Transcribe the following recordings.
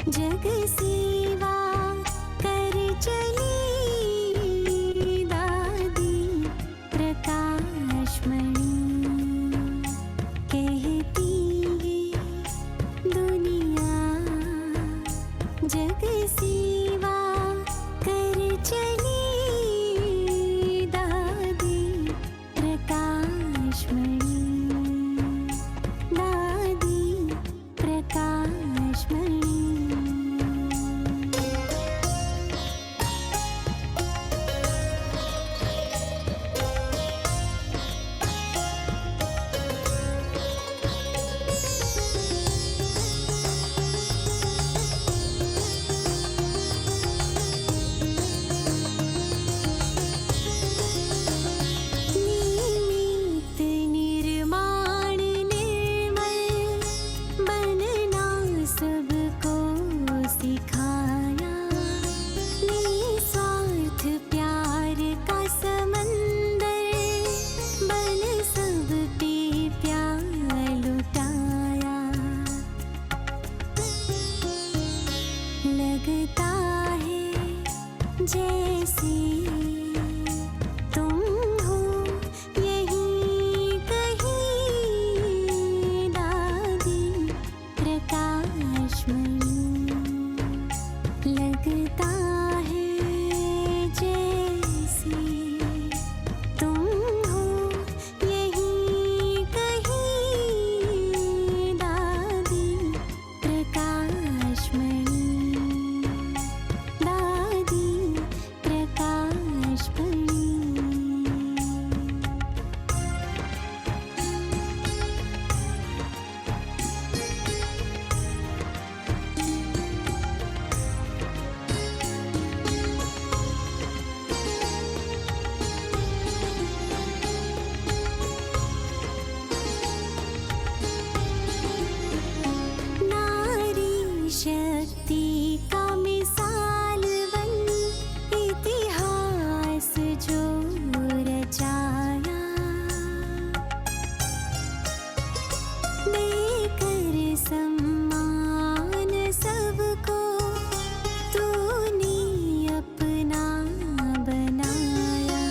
जग सेवा कर चली दादी प्रकाशमणि कहती है दुनिया जग सेवा कर चली दादी प्रकाशमणि दादी प्रकाशमणि निमित्त निर्माण निर्मल बनना सबको सिखाया निस्वार्थ प्यार का समंदर बन सब पे प्यार लुटाया लगता है जैसे तुम हो यहीं कहीं दादी प्रकाशमणि लगता है जैसे तुम हो यहीं कहीं दादी प्रकाशमणि दादी प्रकाशमणि नारी शक्ति का मिसाल बन इतिहास जो रचाया देकर सम्मान सबको तूने अपना बनाया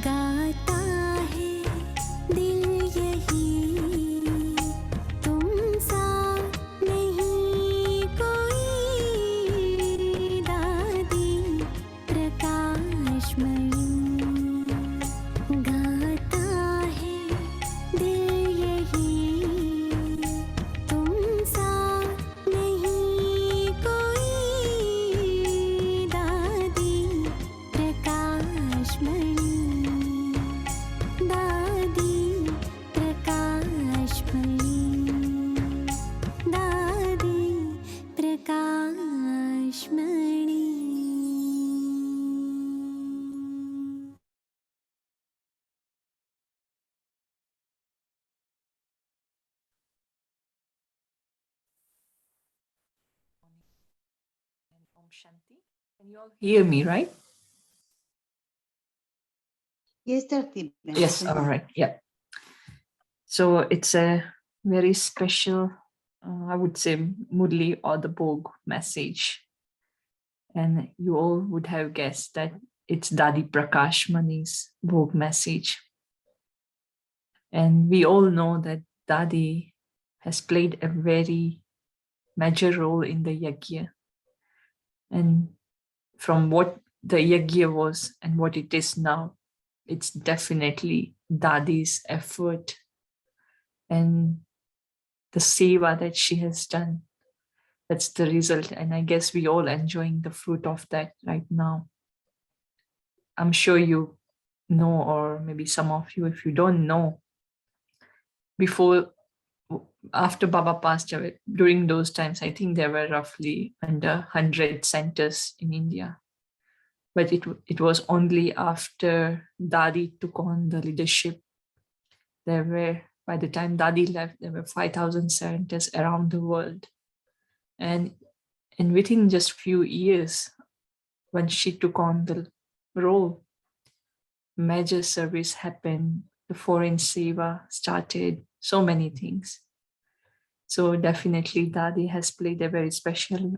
गाता है दिल यही तुम सा नहीं कोई दादी प्रकाशमणि गाता है दिल यही तुम सा नहीं कोई दादी प्रकाशमणि दादी प्रकाशमणि दादी Prakashmani And Om Shanti. Can you all hear me, right? Yes, Dharti. Yes, all right. Yeah. So it's a very special, I would say, Murli or the bhog message. And you all would have guessed that it's Dadi Prakash Mani's bhog message. And we all know that Dadi has played a very major role in the yajna. And from what the yajna was and what it is now, it's definitely Dadi's effort and the seva that she has done. That's the result. And I guess we all enjoying the fruit of that right now. I'm sure you know, or maybe some of you, if you don't know, after Baba passed away, during those times, I think there were roughly under 100 centers in India. But it was only after Dadi took on the leadership, by the time Dadi left, there were 5,000 centers around the world. And within just few years, when she took on the role, major service happened, the foreign seva started, so many things. So definitely Dadi has played a very special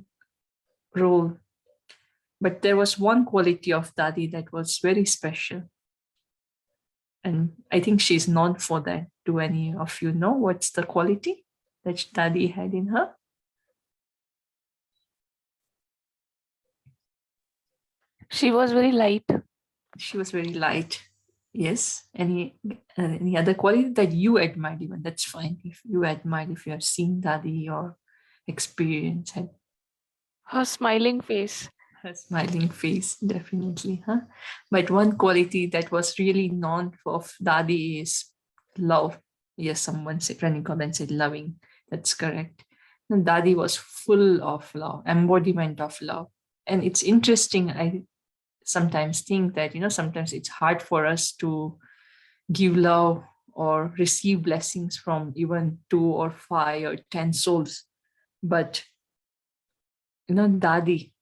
role. But there was one quality of Dadi that was very special. And I think she's known for that. Do any of you know what's the quality that Dadi had in her? She was very light. She was very light. Yes. Any other quality that you admired? Even that's fine. If you admired, if you have seen Dadi or experienced Her smiling face. her smiling face, definitely, huh? But one quality that was really known of Dadi is love. Yes, someone said, running comment said loving. That's correct. And Dadi was full of love, embodiment of love. And it's interesting. I sometimes think that, sometimes it's hard for us to give love or receive blessings from even 2 or 5 or 10 souls. But, Dadi,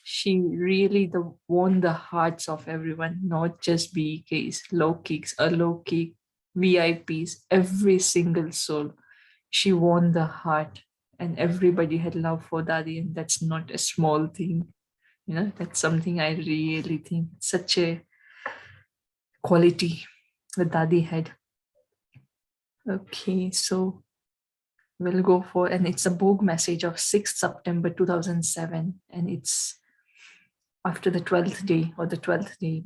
she really won the hearts of everyone, not just BKs, alokik, VIPs, every single soul. She won the heart, and everybody had love for Dadi, and that's not a small thing. That's something I really think such a quality that Dadi had. Okay, so we'll go for, and it's a bhog message of 6th September 2007, and it's after the 12th day or the 12th day,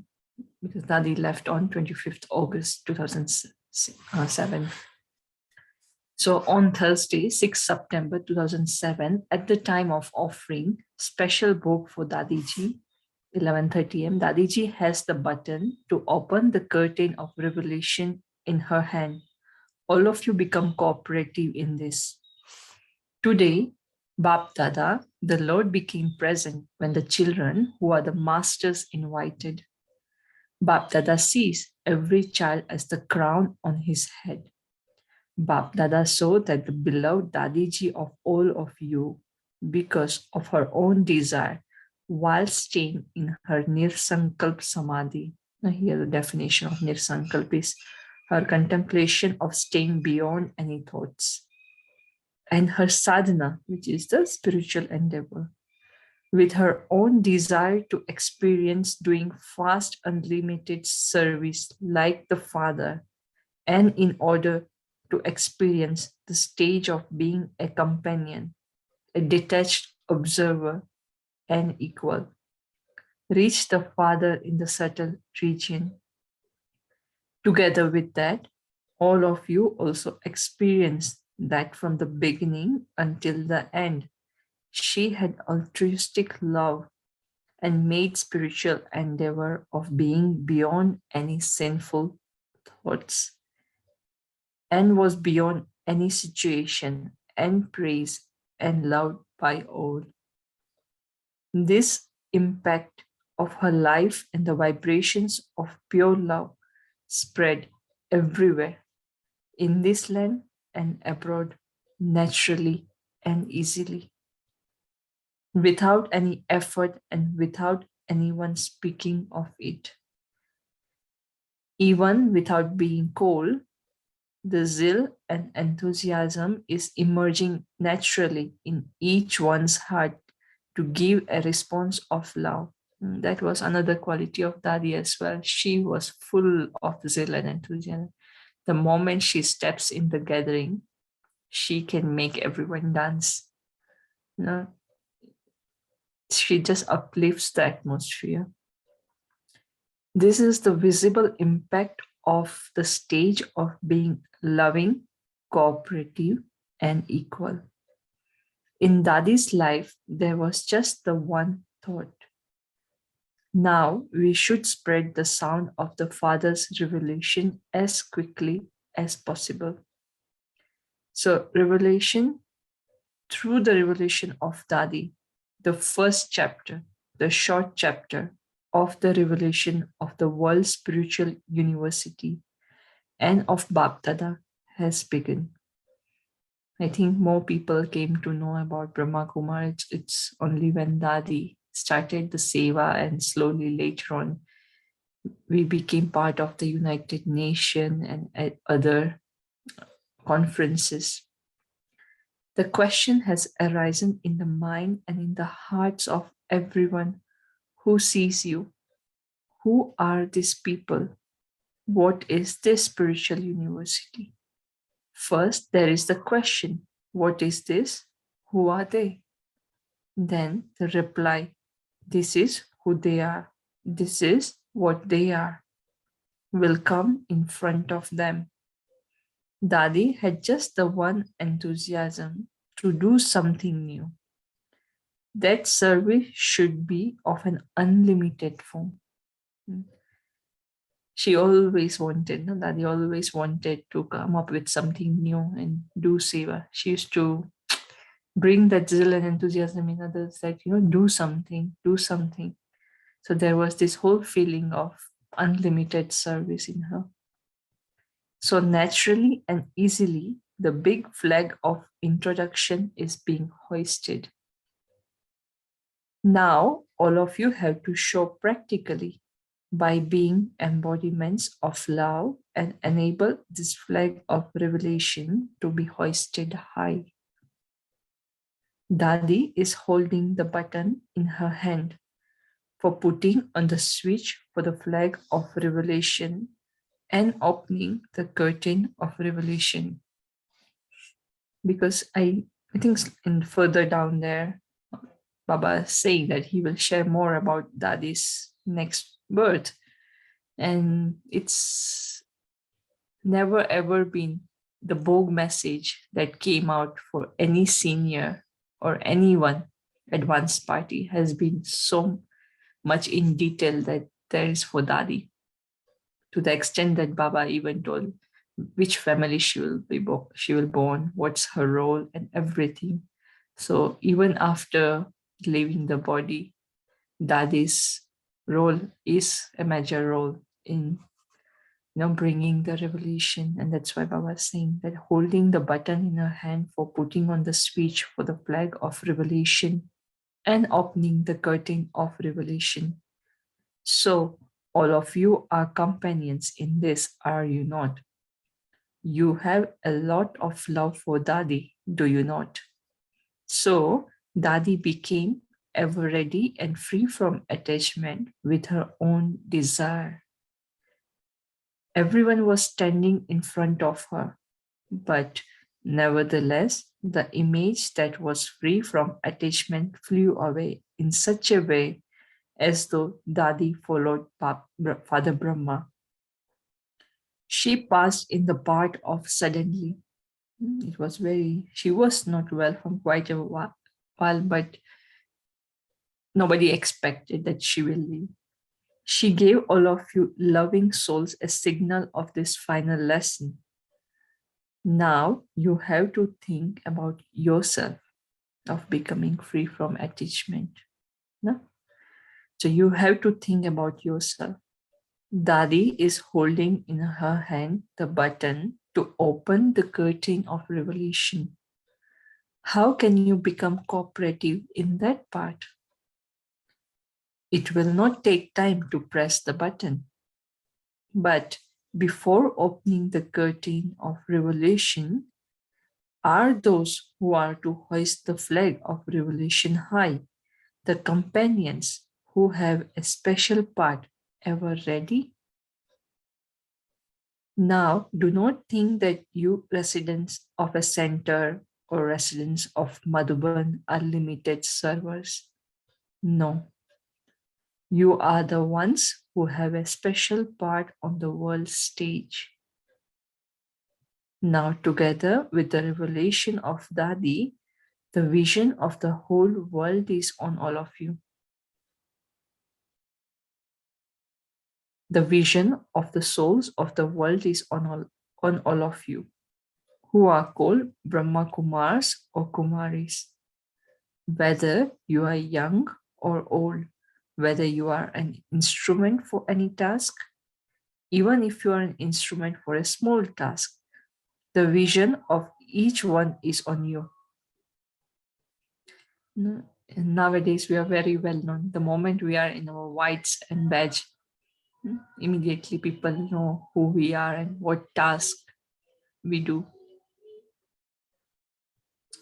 because Dadi left on 25th August 2007. So on Thursday, 6th September 2007, at the time of offering special bhog for Dadiji, 11:30 am, Dadiji has the button to open the curtain of revelation in her hand. All of you become cooperative in this. Today, Bap Dada, the Lord became present when the children, who are the masters, invited. Bap Dada sees every child as the crown on his head. Bap Dada saw that the beloved Dadiji of all of you, because of her own desire, while staying in her Nirsankalp Samadhi. Now here the definition of Nirsankalp is her contemplation of staying beyond any thoughts, and her sadhana, which is the spiritual endeavor, with her own desire to experience doing fast, unlimited service like the Father, and in order to experience the stage of being a companion, a detached observer, and equal. Reach the Father in the subtle region. Together with that, all of you also experience that from the beginning until the end. She had altruistic love and made spiritual endeavor of being beyond any sinful thoughts, and was beyond any situation and praised and loved by all. This impact of her life and the vibrations of pure love spread everywhere, in this land and abroad, naturally and easily, without any effort and without anyone speaking of it. Even without being called, the zeal and enthusiasm is emerging naturally in each one's heart to give a response of love. That was another quality of Dadi as well. She was full of zeal and enthusiasm. The moment she steps in the gathering, she can make everyone dance. She just uplifts the atmosphere. This is the visible impact of the stage of being loving, cooperative, and equal. In Dadi's life, there was just the one thought. Now we should spread the sound of the Father's revelation as quickly as possible. So revelation, through the revelation of Dadi, the first chapter, the short chapter of the revelation of the World Spiritual University and of Bap Dada has begun. I think more people came to know about Brahma Kumaris. It's only when Dadi started the Seva, and slowly later on, we became part of the United Nations and other conferences. The question has arisen in the mind and in the hearts of everyone who sees you. Who are these people? What is this spiritual university? First, there is the question, what is this? Who are they? Then the reply, this is who they are. This is what they are, will come in front of them. Dadi had just the one enthusiasm to do something new. That service should be of an unlimited form. She always wanted, no, Dadi always wanted to come up with something new and do seva. She used to bring that zeal and enthusiasm in others that, do something, do something. So there was this whole feeling of unlimited service in her. So naturally and easily, the big flag of introduction is being hoisted. Now, all of you have to show practically by being embodiments of love and enable this flag of revelation to be hoisted high. Dadi is holding the button in her hand for putting on the switch for the flag of revelation and opening the curtain of revelation. Because I think in further down there, Baba is saying that he will share more about Dadi's next birth. And it's never ever been the bhog message that came out for any senior or anyone advanced party has been so much in detail that there is for Dadi, to the extent that Baba even told which family she will born, what's her role and everything. So even after leaving the body, Dadi's role is a major role in bringing the revelation. And that's why Baba is saying that holding the button in her hand for putting on the switch for the flag of revelation and opening the curtain of revelation. So all of you are companions in this, are you not? You have a lot of love for Dadi, do you not? So Dadi became ever ready and free from attachment with her own desire. Everyone was standing in front of her, but nevertheless, the image that was free from attachment flew away in such a way as though Dadi followed Father Brahma. She passed in the part of suddenly. It was she was not well from quite a while, but nobody expected that she will leave. She gave all of you loving souls a signal of this final lesson. Now you have to think about yourself, of becoming free from attachment. No? So you have to think about yourself. Dadi is holding in her hand the button to open the curtain of revelation. How can you become cooperative in that part? It will not take time to press the button. But before opening the curtain of revelation are those who are to hoist the flag of revelation high, the companions who have a special part ever ready? Now, do not think that you residents of a center or residents of Madhuban are limited servers. No. You are the ones who have a special part on the world stage. Now, together with the revelation of Dadi, the vision of the whole world is on all of you. The vision of the souls of the world is on all of you, who are called Brahma Kumaris or Kumaris. Whether you are young or old, whether you are an instrument for any task, even if you are an instrument for a small task, the vision of each one is on you. Nowadays, we are very well known. The moment we are in our whites and badge, immediately people know who we are and what task we do.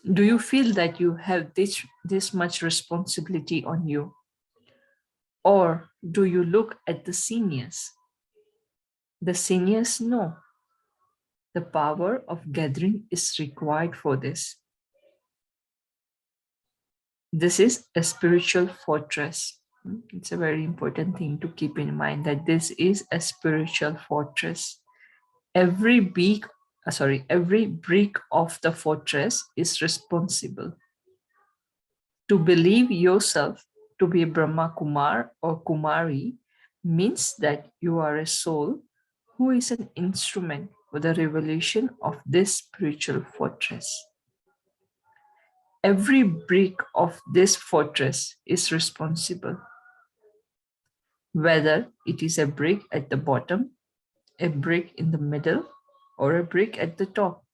Do you feel that you have this much responsibility on you? Or do you look at the seniors? The seniors know the power of gathering is required for this. This is a spiritual fortress. It's a very important thing to keep in mind that this is a spiritual fortress. Every brick of the fortress is responsible. To believe yourself to be a Brahma Kumar or Kumari means that you are a soul who is an instrument for the revelation of this spiritual fortress. Every brick of this fortress is responsible, whether it is a brick at the bottom, a brick in the middle, or a brick at the top.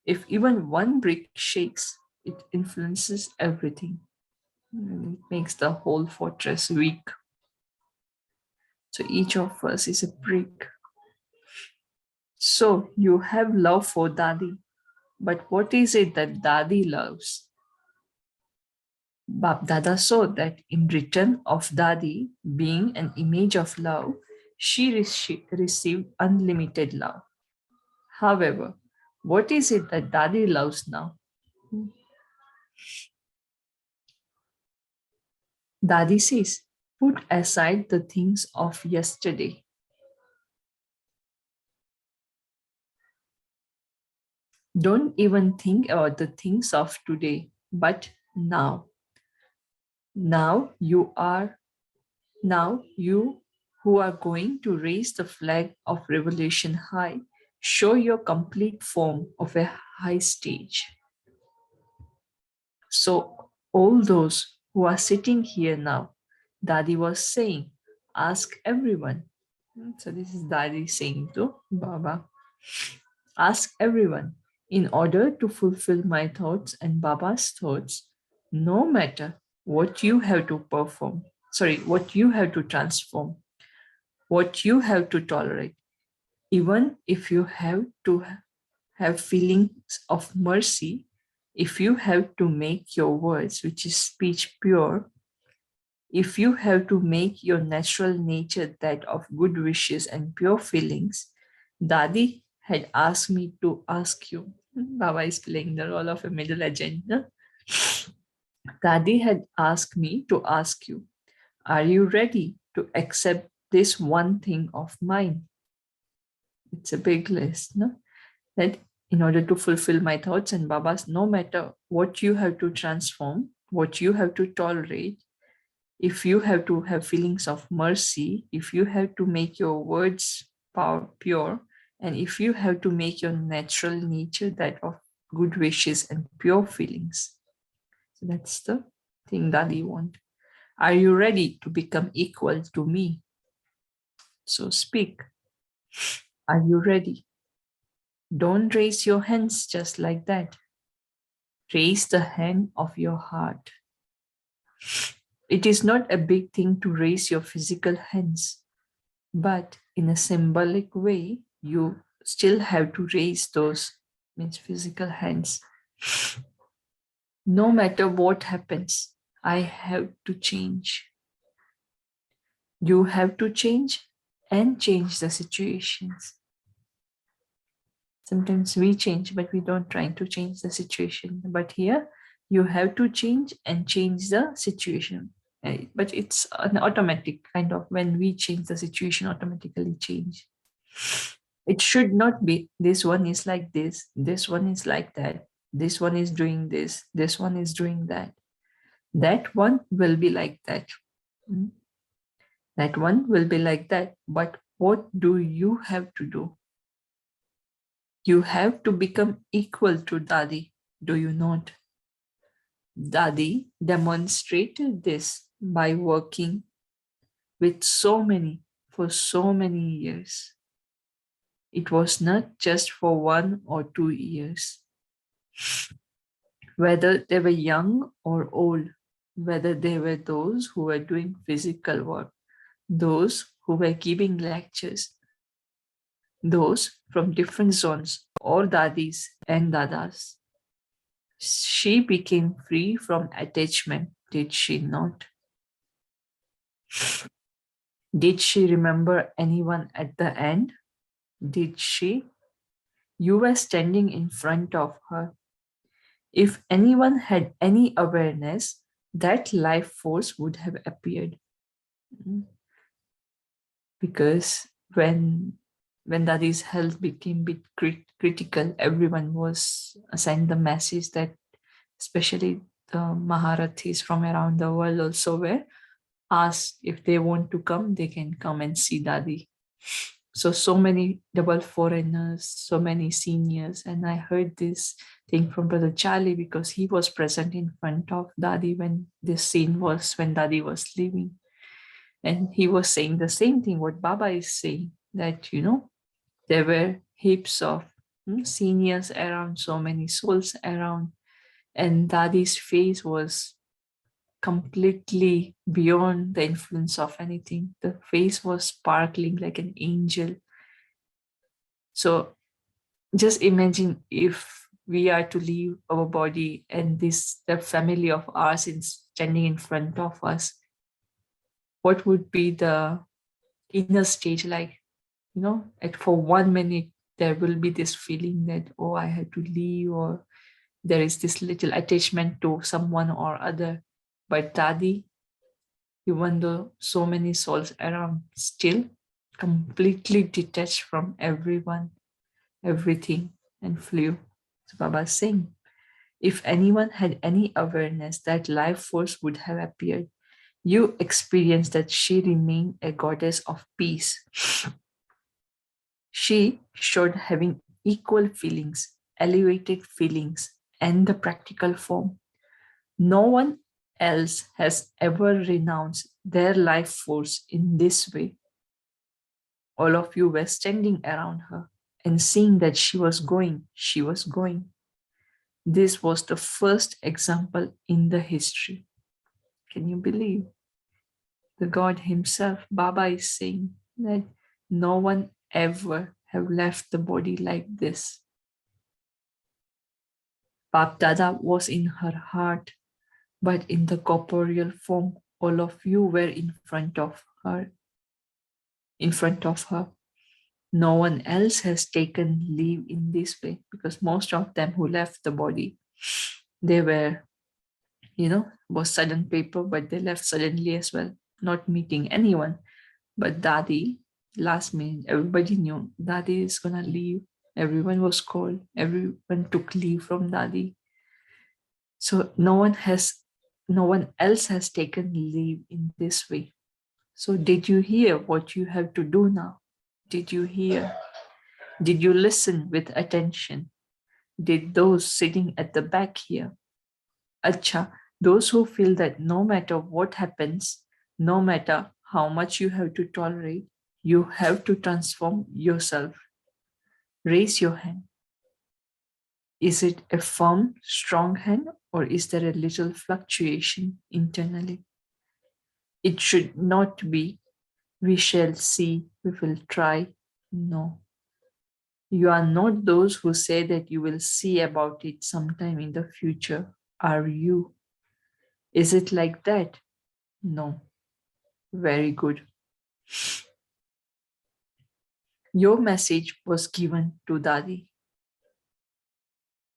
If even one brick shakes, it influences everything. It makes the whole fortress weak. So each of us is a brick. So you have love for Dadi, but what is it that Dadi loves? Bap Dada saw that in return of Dadi being an image of love, she received unlimited love. However, what is it that Dadi loves now? Dadi says, put aside the things of yesterday. Don't even think about the things of today, but now. Now you who are going to raise the flag of revelation high, show your complete form of a high stage. So all those who are sitting here now, Dadi was saying, ask everyone. So this is Dadi saying to Baba, ask everyone in order to fulfill my thoughts and Baba's thoughts, no matter what you have to what you have to transform, what you have to tolerate, even if you have to have feelings of mercy, if you have to make your words, which is speech, pure, if you have to make your natural nature that of good wishes and pure feelings, Dadi had asked me to ask you. Baba is playing the role of a middle agent. No? Dadi had asked me to ask you, are you ready to accept this one thing of mine? It's a big list, no? That in order to fulfill my thoughts and Baba's, no matter what you have to transform, what you have to tolerate, if you have to have feelings of mercy, if you have to make your words pure, and if you have to make your natural nature that of good wishes and pure feelings. So that's the thing Dadi want. Are you ready to become equal to me? So speak. Are you ready? Don't raise your hands just like that. Raise the hand of your heart. It is not a big thing to raise your physical hands, but in a symbolic way, you still have to raise those physical hands. No matter what happens, I have to change. You have to change and change the situations. Sometimes we change, but we don't try to change the situation. But here, you have to change and change the situation. But it's an automatic kind of, when we change, the situation automatically change. It should not be this one is like this one is like that, this one is doing this one is doing that. That one will be like that. That one will be like that. But what do you have to do? You have to become equal to Dadi, do you not? Dadi demonstrated this by working with for so many years. It was not just for 1 or 2 years. Whether they were young or old, whether they were those who were doing physical work, those who were giving lectures, those from different zones, or Dadis and Dadas. She became free from attachment, did she not? Did she remember anyone at the end? Did she? You were standing in front of her. If anyone had any awareness, that life force would have appeared. Because when Dadi's health became a bit critical, everyone was assigned the message that, especially the Maharathis from around the world also were asked if they want to come, they can come and see Dadi. So many double foreigners, so many seniors. And I heard this thing from Brother Charlie because he was present in front of Dadi when this scene was, when Dadi was leaving. And he was saying the same thing what Baba is saying, that, there were heaps of seniors around, so many souls around. And Dadi's face was completely beyond the influence of anything. The face was sparkling like an angel. So just imagine if we are to leave our body and the family of ours is standing in front of us, what would be the inner stage like? For 1 minute, there will be this feeling that, oh, I had to leave, or there is this little attachment to someone or other. But Dadi, even though so many souls around, still completely detached from everyone, everything, and flew. So Baba is saying, if anyone had any awareness, that life force would have appeared. You experienced that she remained a goddess of peace. She showed having equal feelings, elevated feelings, and the practical form. No one else has ever renounced their life force in this way. All of you were standing around her and seeing that she was going. This was the first example in the history. Can you believe? The God himself, Baba, is saying that no one ever have left the body like this. Bap Dada was in her heart, but in the corporeal form, all of you were in front of her. No one else has taken leave in this way, because most of them who left the body, they were, was sudden paper, but they left suddenly as well, not meeting anyone. But Dadi, last minute, everybody knew Dadi is gonna leave. Everyone was called. Everyone took leave from Dadi. So no one else has taken leave in this way. So did you hear what you have to do now? Did you hear? Did you listen with attention? Did those sitting at the back hear? Acha, those who feel that no matter what happens, no matter how much you have to tolerate, you have to transform yourself. Raise your hand. Is it a firm, strong hand, or is there a little fluctuation internally? It should not be, we shall see, we will try. No. You are not those who say that you will see about it sometime in the future, are you? Is it like that? No. Very good. Your message was given to Dadi.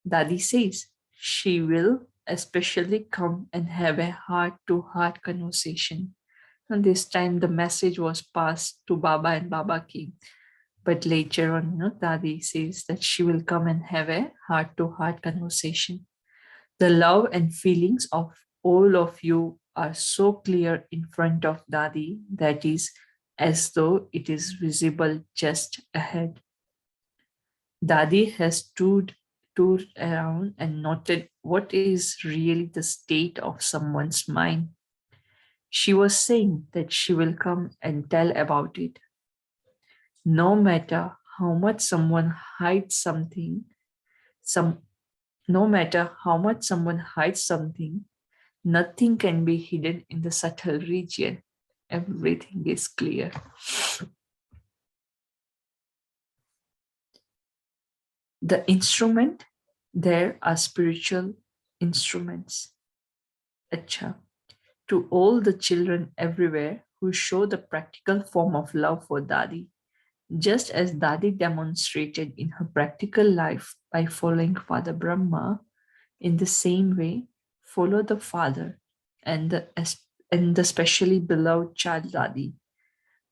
Dadi says she will especially come and have a heart-to-heart conversation. And this time the message was passed to Baba and Baba came. But later on, Dadi says that she will come and have a heart-to-heart conversation. The love and feelings of all of you are so clear in front of Dadi, that is as though it is visible just ahead. Dadi has toured around and noted what is really the state of someone's mind. She was saying that she will come and tell about it. No matter how much someone hides something, nothing can be hidden in the subtle region. Everything is clear. The instrument, there are spiritual instruments. Acha. To all the children everywhere who show the practical form of love for Dadi, just as Dadi demonstrated in her practical life by following Father Brahma, in the same way, follow the Father and the specially beloved child Dadi.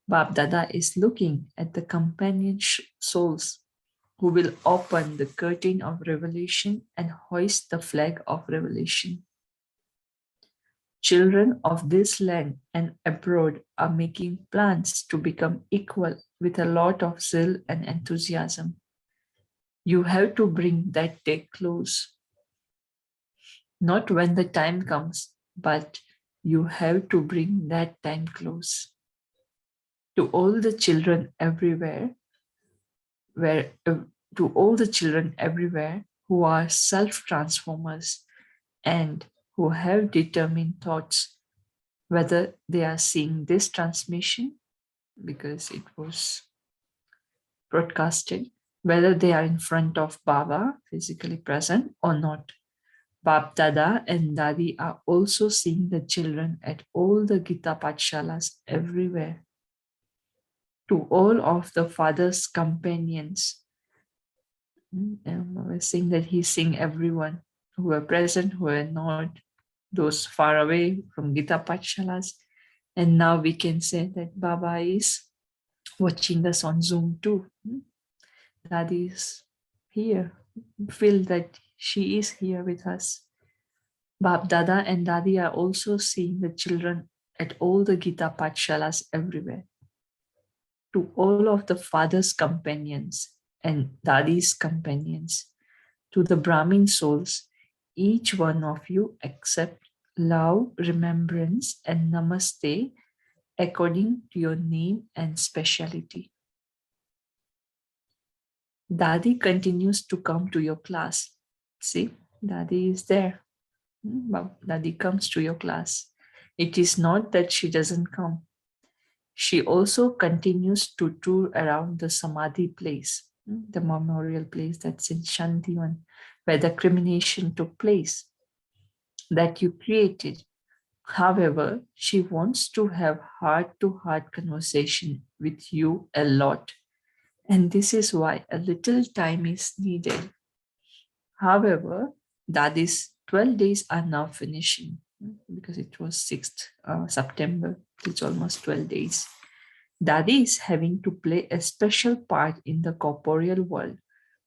Bab Dada is looking at the companion souls who will open the curtain of revelation and hoist the flag of revelation. Children of this land and abroad are making plans to become equal with a lot of zeal and enthusiasm. You have to bring that day close. Not when the time comes, but you have to bring that time close. To all the children everywhere, to all the children everywhere who are self-transformers and who have determined thoughts, whether they are seeing this transmission because it was broadcasted, whether they are in front of Baba, physically present or not. Bab Dada and Dadi are also seeing the children at all the Gita Pathshalas everywhere. To all of the Father's companions, I was saying that he's seeing everyone who are present, who are not, those far away from Gita Pathshalas. And now we can say that Baba is watching us on Zoom too. Dadi is here. Feel that she is here with us. Bab Dada and Dadi are also seeing the children at all the Gita Pathshalas everywhere. To all of the Father's companions and Dadi's companions, to the Brahmin souls, each one of you accept love, remembrance, and namaste according to your name and speciality. Dadi continues to come to your class. See, Dadi is there. Dadi comes to your class. It is not that she doesn't come. She also continues to tour around the Samadhi place, the memorial place that's in Shantivan, where the cremation took place, that you created. However, she wants to have heart-to-heart conversation with you a lot. And this is why a little time is needed. However, Dadi's 12 days are now finishing because it was 6th September. It's almost 12 days. Dadi is having to play a special part in the corporeal world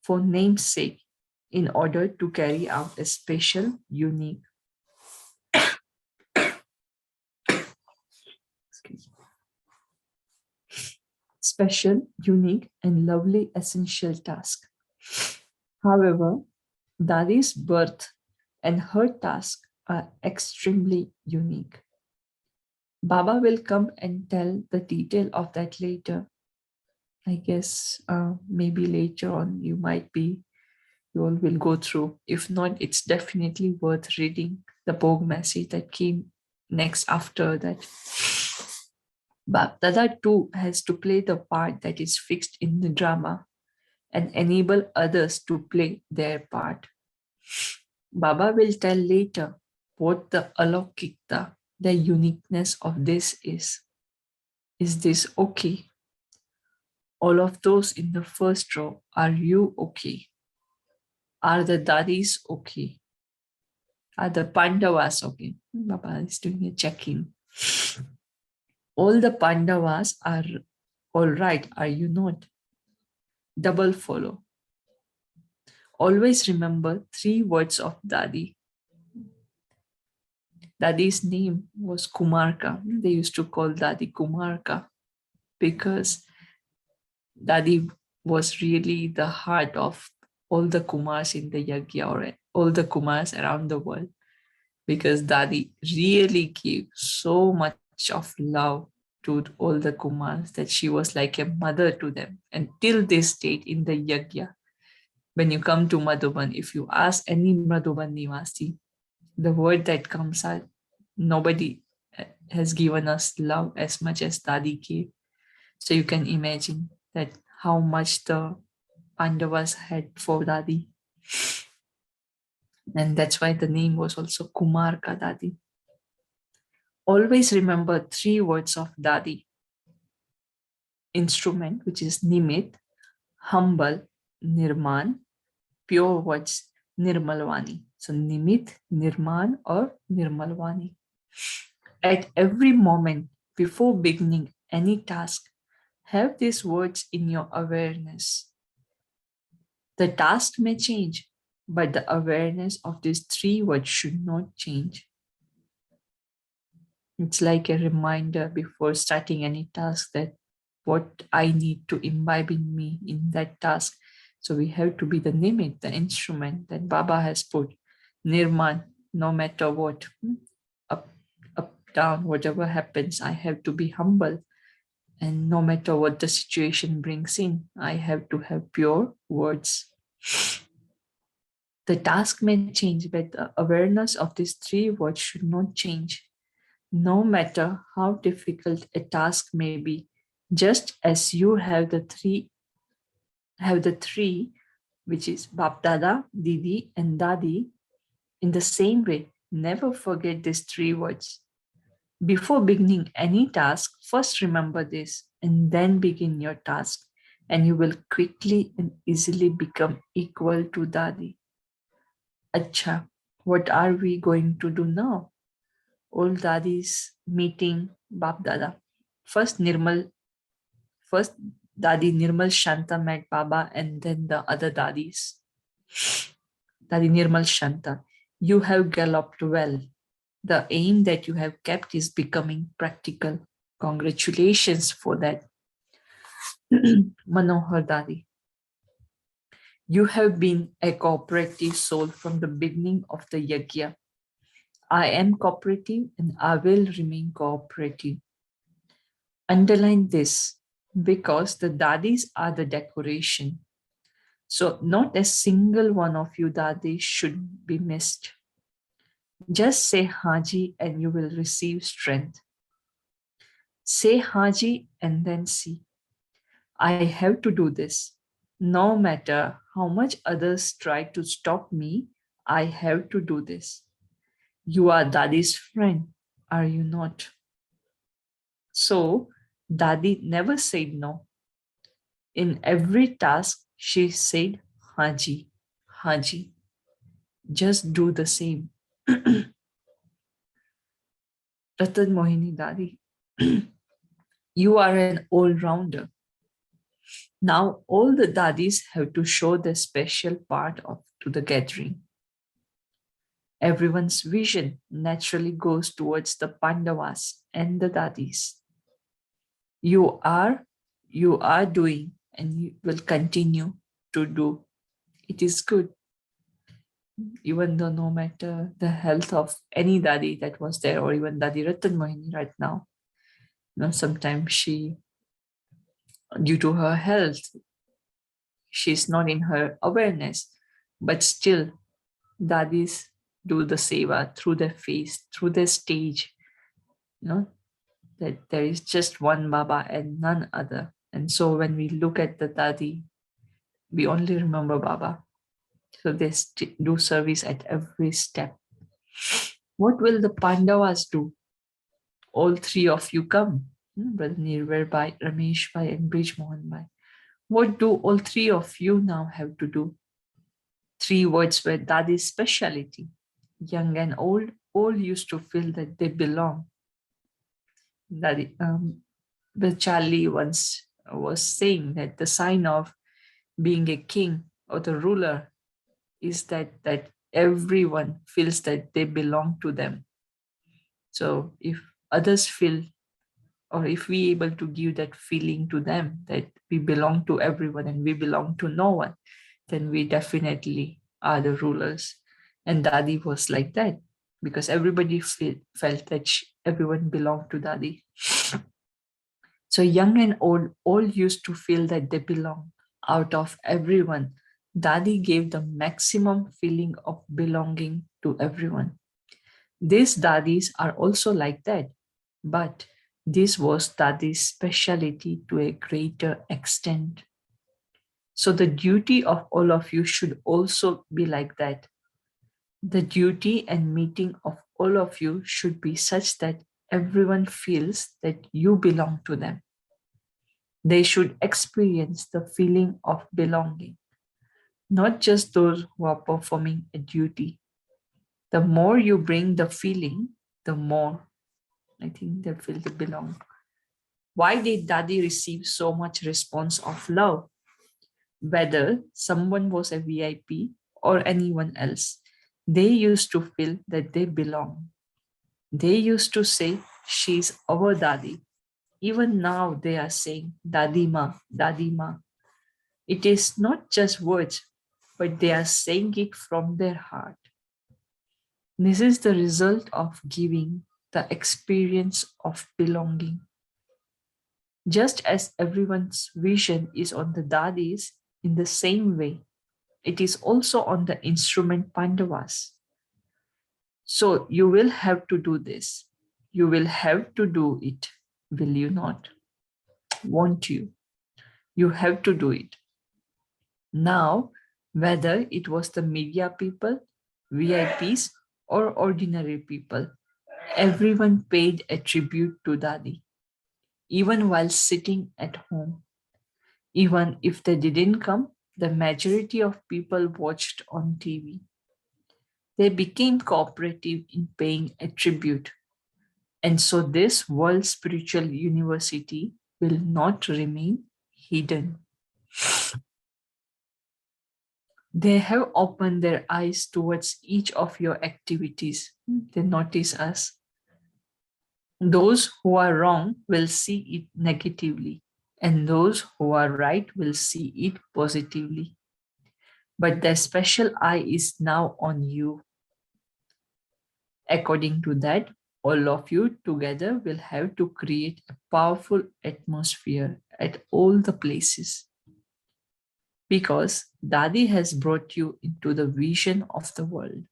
for namesake in order to carry out a special, unique, and lovely essential task. However, Dadi's birth and her task are extremely unique. Baba will come and tell the detail of that later. I guess maybe later on you all will go through. If not, it's definitely worth reading the bhog message that came next after that. But Dada too has to play the part that is fixed in the drama and enable others to play their part. Baba will tell later what the alaukikta, the uniqueness of this is. Is this okay? All of those in the first row, are you okay? Are the Dadis okay? Are the Pandavas okay? Baba is doing a check-in. All the Pandavas are all right, are you not? Double follow. Always remember 3 words of Dadi. Dadi's name was Kumarka. They used to call Dadi Kumarka because Dadi was really the heart of all the Kumars in the Yagya or all the Kumars around the world, because Dadi really gave so much of love to all the Kumars that she was like a mother to them. And till this date in the Yagya, when you come to Madhuban, if you ask any Madhuban Nivasi, the word that comes out, nobody has given us love as much as Dadi gave. So you can imagine that how much the Pandavas had for Dadi. And that's why the name was also Kumar Ka Dadi. Always remember 3 words of Dadi. Instrument, which is Nimit, humble, Nirman, pure words, Nirmalwani. So Nimit, Nirman, or Nirmalwani. At every moment before beginning any task, have these words in your awareness. The task may change, but the awareness of these 3 words should not change. It's like a reminder before starting any task that what I need to imbibe in me in that task. So we have to be the nimit, the instrument that Baba has put. Nirman, no matter what, up, down, whatever happens, I have to be humble. And no matter what the situation brings in, I have to have pure words. The task may change, but the awareness of these 3 words should not change. No matter how difficult a task may be, just as you have the three, which is Bap Dada, Didi, and Dadi, in the same way, never forget these 3 words. Before beginning any task, first remember this and then begin your task, and you will quickly and easily become equal to Dadi. Acha, what are we going to do now? Old Dadi's meeting Bap Dada. First Dadi Nirmal Shanta met Baba, and then the other Dadis. Dadi Nirmal Shanta, you have galloped well. The aim that you have kept is becoming practical. Congratulations for that. Manohar Dadi, you have been a cooperative soul from the beginning of the yajna. I am cooperative and I will remain cooperative. Underline this because the Dadis are the decoration. So not a single one of you Dadis should be missed. Just say Haji and you will receive strength. Say Haji and then see. I have to do this. No matter how much others try to stop me, I have to do this. You are Dadi's friend, are you not? So, Dadi never said no. In every task, she said, Haji, Haji. Just do the same. Ratan Mohini Dadi, you are an all-rounder. Now all the Dadis have to show their special part to the gathering. Everyone's vision naturally goes towards the Pandavas and the Dadis. You are doing and you will continue to do. It is good. Even though no matter the health of any Dadi that was there, or even Dadi Ratan Mohini right now, sometimes she, due to her health, she's not in her awareness, but still Dadis do the seva through their face, through their stage, that there is just one Baba and none other. And so when we look at the Dadi, we only remember Baba. So they do service at every step. What will the Pandavas do? All 3 of you come, Brother Nirvar Bhai, Ramesh Bhai, and Brij Mohan Bhai. What do all 3 of you now have to do? 3 words were Dadi's speciality. Young and old, all used to feel that they belong. Dadi, Charlie once was saying that the sign of being a king or the ruler is that everyone feels that they belong to them. So if others feel, or if we able to give that feeling to them that we belong to everyone and we belong to no one, then we definitely are the rulers. And Dadi was like that because everybody felt that everyone belonged to Dadi. So young and old all used to feel that they belong. Out of everyone, Dadi gave the maximum feeling of belonging to everyone. These Dadis are also like that, but this was Dadi's speciality to a greater extent. So the duty of all of you should also be like that. The duty and meeting of all of you should be such that everyone feels that you belong to them. They should experience the feeling of belonging, not just those who are performing a duty. The more you bring the feeling, the more I think they feel they belong. Why did Dadi receive so much response of love? Whether someone was a VIP or anyone else, they used to feel that they belong. They used to say, she's our Dadi. Even now they are saying, Dadi Ma, Dadi Ma. It is not just words, but they are saying it from their heart. This is the result of giving the experience of belonging. Just as everyone's vision is on the Dadis, in the same way, it is also on the instrument Pandavas. So you will have to do this. You will have to do it, will you not? Won't you? You have to do it. Now, whether it was the media people, VIPs, or ordinary people, everyone paid a tribute to Dadi, even while sitting at home. Even if they didn't come, the majority of people watched on TV. They became cooperative in paying a tribute. And so this world spiritual university will not remain hidden. They have opened their eyes towards each of your activities. They notice us. Those who are wrong will see it negatively, and those who are right will see it positively. But the special eye is now on you. According to that, all of you together will have to create a powerful atmosphere at all the places. Because Dadi has brought you into the vision of the world.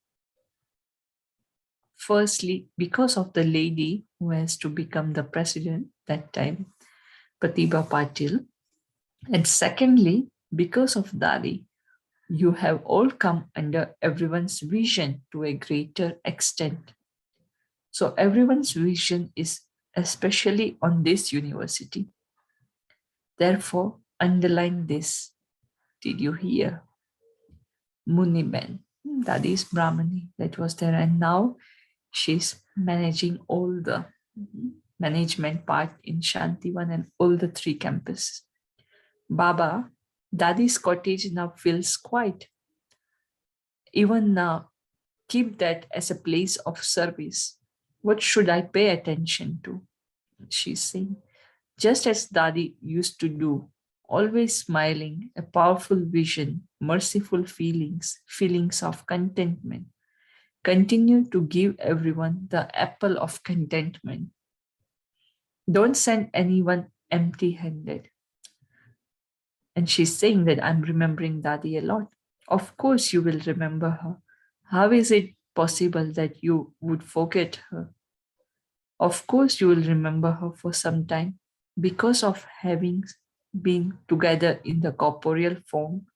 Firstly, because of the lady who has to become the president that time, Pratibha Patil. And secondly, because of Dadi, you have all come under everyone's vision to a greater extent. So everyone's vision is especially on this university. Therefore, underline this. Did you hear? Muniben, that is Brahmani, that was there. And now she's managing all the management part in Shantivan and all the 3 campuses. Baba, Dadi's cottage now feels quiet. Even now, keep that as a place of service. What should I pay attention to? She's saying, just as Dadi used to do, always smiling, a powerful vision, merciful feelings, feelings of contentment. Continue to give everyone the apple of contentment. Don't send anyone empty-handed. And she's saying that I'm remembering Dadi a lot. Of course you will remember her. How is it possible that you would forget her? Of course you will remember her for some time because of having been together in the corporeal form.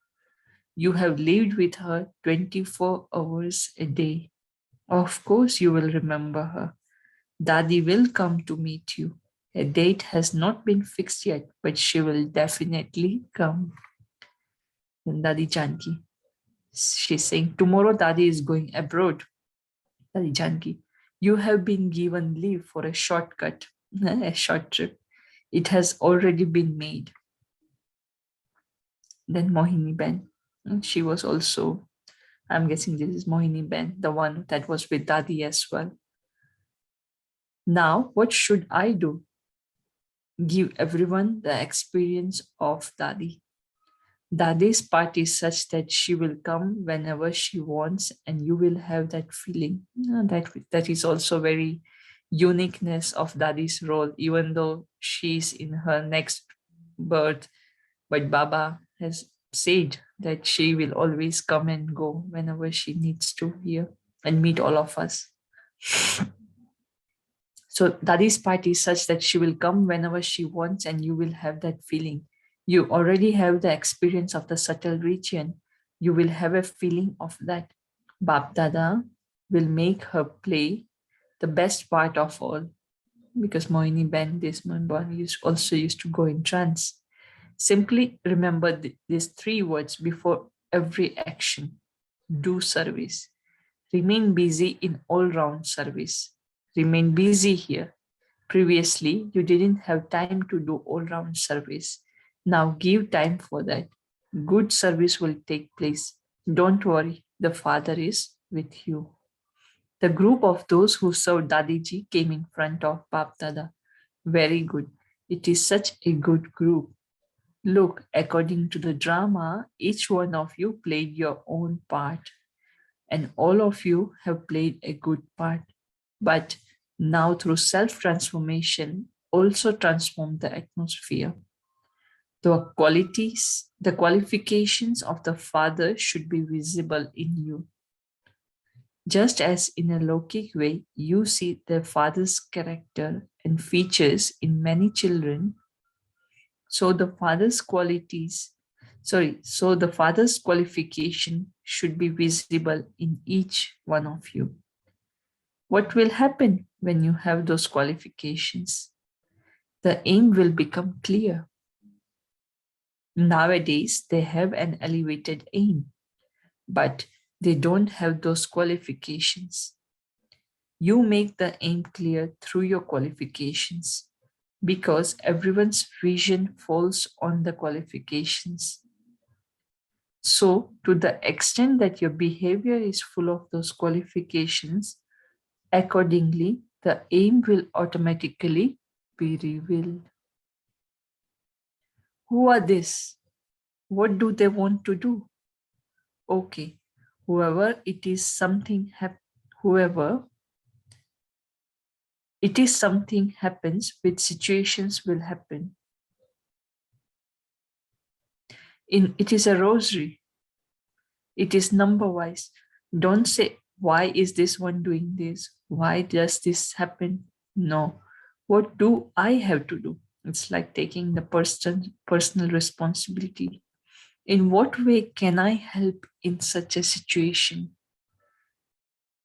You have lived with her 24 hours a day. Of course you will remember her. Dadi will come to meet you. A date has not been fixed yet, but she will definitely come. And Dadi Janki, she's saying, tomorrow Dadi is going abroad. Dadi Janki, you have been given leave for a shortcut, a short trip. It has already been made. Then Mohini Ben, she was also, I'm guessing this is Mohini Ben, the one that was with Dadi as well. Now, what should I do? Give everyone the experience of Dadi. Dadi's part is such that she will come whenever she wants, and you will have that feeling. That is also very uniqueness of Dadi's role, even though she's in her next birth. But Baba has said that she will always come and go whenever she needs to here and meet all of us. So Dadi's part is such that she will come whenever she wants, and you will have that feeling. You already have the experience of the subtle region. You will have a feeling of that. Bap Dada will make her play the best part of all, because Mohini Ben, this Mohinban, also used to go in trance. Simply remember these three words before every action. Do service. Remain busy in all-round service. Remain busy here. Previously, you didn't have time to do all-round service. Now give time for that. Good service will take place. Don't worry, the Father is with you. The group of those who served Dadiji came in front of Bap Dada. Very good. It is such a good group. Look, according to the drama, each one of you played your own part, and all of you have played a good part. But now, through self-transformation, also transform the atmosphere. The qualifications of the Father should be visible in you. Just as in a Lokik way, you see the Father's character and features in many children, so the Father's qualification should be visible in each one of you. What will happen when you have those qualifications? The aim will become clear. Nowadays, they have an elevated aim, but they don't have those qualifications. You make the aim clear through your qualifications, because everyone's vision falls on the qualifications. So, to the extent that your behavior is full of those qualifications, accordingly, the aim will automatically be revealed. Who are this? What do they want to do? Okay, whoever it is something happens, which situations will happen. It is a rosary. It is number wise. Don't say, why is this one doing this? Why does this happen? No. What do I have to do? It's like taking the personal responsibility. In what way can I help in such a situation?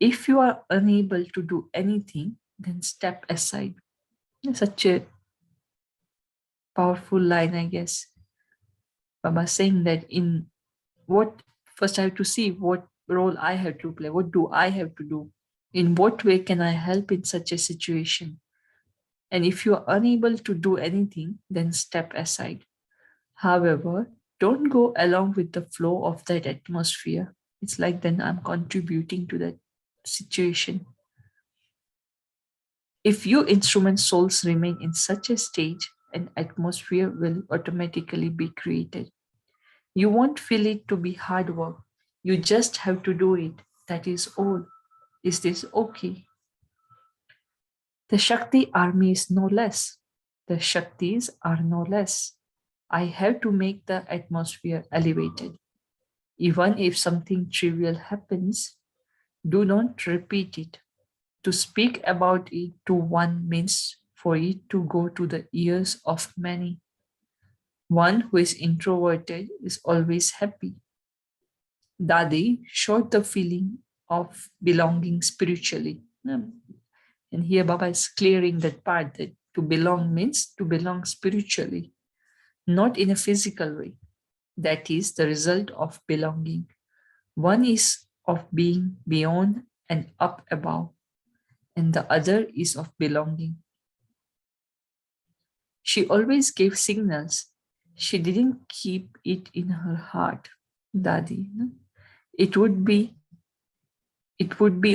If you are unable to do anything, then step aside. Such a powerful line, I guess. Baba saying that first I have to see what role I have to play. What do I have to do? In what way can I help in such a situation? And if you are unable to do anything, then step aside. However, don't go along with the flow of that atmosphere. It's like then I'm contributing to that situation. If you instrument souls remain in such a stage, an atmosphere will automatically be created. You won't feel it to be hard work. You just have to do it. That is all. Is this okay? The Shakti army is no less. The Shaktis are no less. I have to make the atmosphere elevated. Even if something trivial happens, do not repeat it. To speak about it to one means for it to go to the ears of many. One who is introverted is always happy. Dadi showed the feeling of belonging spiritually. And here Baba is clearing that part, that to belong means to belong spiritually, not in a physical way. That is the result of belonging. One is of being beyond and up above, and the other is of belonging. She always gave signals. She didn't keep it in her heart, Dadi. It would be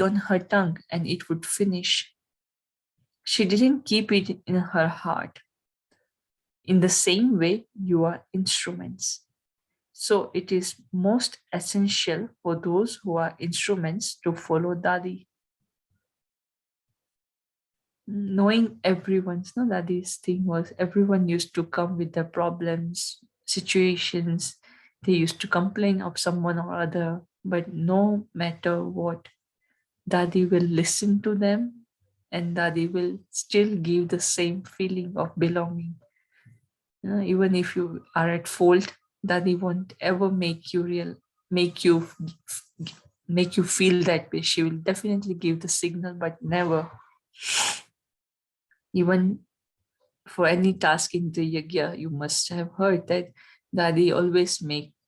on her tongue and it would finish. She didn't keep it in her heart. In the same way, you are instruments. So it is most essential for those who are instruments to follow Dadi. Knowing everyone's, Dadi's thing was everyone used to come with their problems, situations. They used to complain of someone or other, but no matter what, Dadi will listen to them and Dadi will still give the same feeling of belonging. Even if you are at fault, Dadi won't ever make you make you feel that way. She will definitely give the signal, but never. Even for any task in the yajna, you must have heard that Dadi always